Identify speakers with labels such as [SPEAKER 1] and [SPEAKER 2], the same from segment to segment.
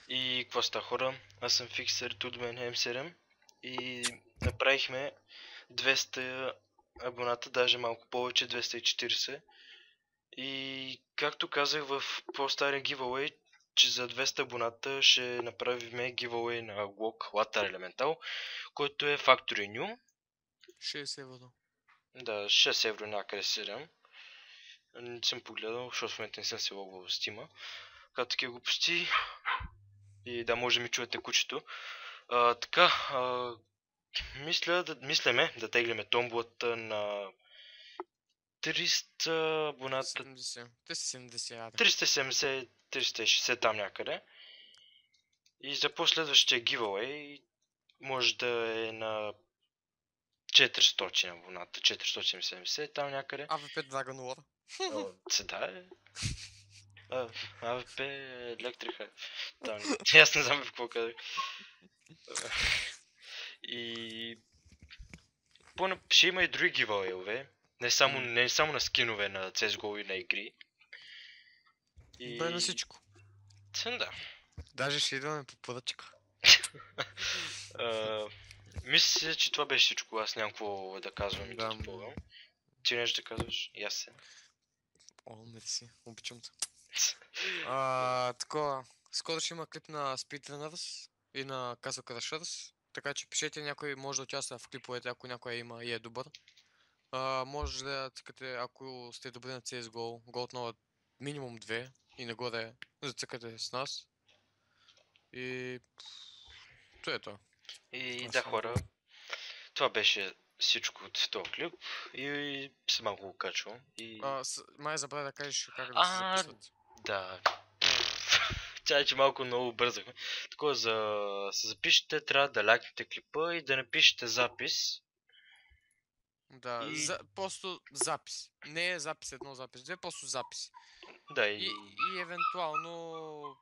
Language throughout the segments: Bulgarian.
[SPEAKER 1] И какво ста хора? Аз съм Fixer Tudman M7 и направихме 200 абоната, даже малко повече, 240. И както казах в по-стария giveaway, че за 200 абоната ще направим giveaway на Glock Latar Elemental, който е Factory New.
[SPEAKER 2] 6 евро.
[SPEAKER 1] Да, 6 евро някъде 7. Не съм погледал, защото в момента не съм се логвал в Steam. Като такива глупости. И да, може да ми чуете кучето. Така, мисляме да теглиме томбулата на 300 абоната.
[SPEAKER 2] 70. 370.
[SPEAKER 1] 370, 360 там някъде. И за последващия giveaway може да е на 400 абоната, 470 там някъде.
[SPEAKER 2] АВП Dragon War.
[SPEAKER 1] Седа е. АВП електриха. Аз не знам в какво казах. И ще има и други giveaway. Не само на скинове на CSGO и на игри.
[SPEAKER 2] Бе на всичко.
[SPEAKER 1] Да.
[SPEAKER 2] Даже ще идваме по поръчка.
[SPEAKER 1] Мисля, че това беше всичко. Аз нямам какво да казвам и да
[SPEAKER 2] Да.
[SPEAKER 1] допълвам. Ти нещо да казваш? И аз се.
[SPEAKER 2] О, мерси. Обичам те. Такова. Скоро ще има клип на Speedrunners и на Castle Crashers. Така че пишете, някой може да участва в клиповете, ако някой има и е добър. Може да цъкате, ако сте добри на CSGO, Gold Nova минимум 2 и нагоре зацъкате с нас. И... То е то.
[SPEAKER 1] И да, хора, това беше всичко от този клип и се малко го качвам.
[SPEAKER 2] Май забравя да кажеш как да се записват.
[SPEAKER 1] Да. Чай, че малко много бързахме. Такова, за се запишете, трябва да лайкнете клипа и да напишете запис.
[SPEAKER 2] Да, просто запис. Не е запис 1, запис 2, просто запис.
[SPEAKER 1] Да,
[SPEAKER 2] и евентуално...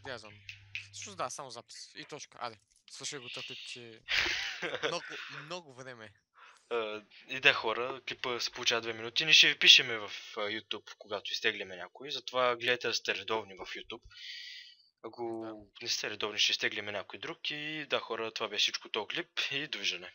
[SPEAKER 2] Я знам. Също да, само запис. И точка. Аде, слушай го този клип, че... много време.
[SPEAKER 1] И да, хора, клипа се получава 2 минути. Ние ще ви пишеме в YouTube, когато изтегляме някой. Затова гледайте да сте редовни в YouTube. Ако не сте редовни, ще изтегляме някой друг. И да, хора, това беше всичко този клип и довиждане.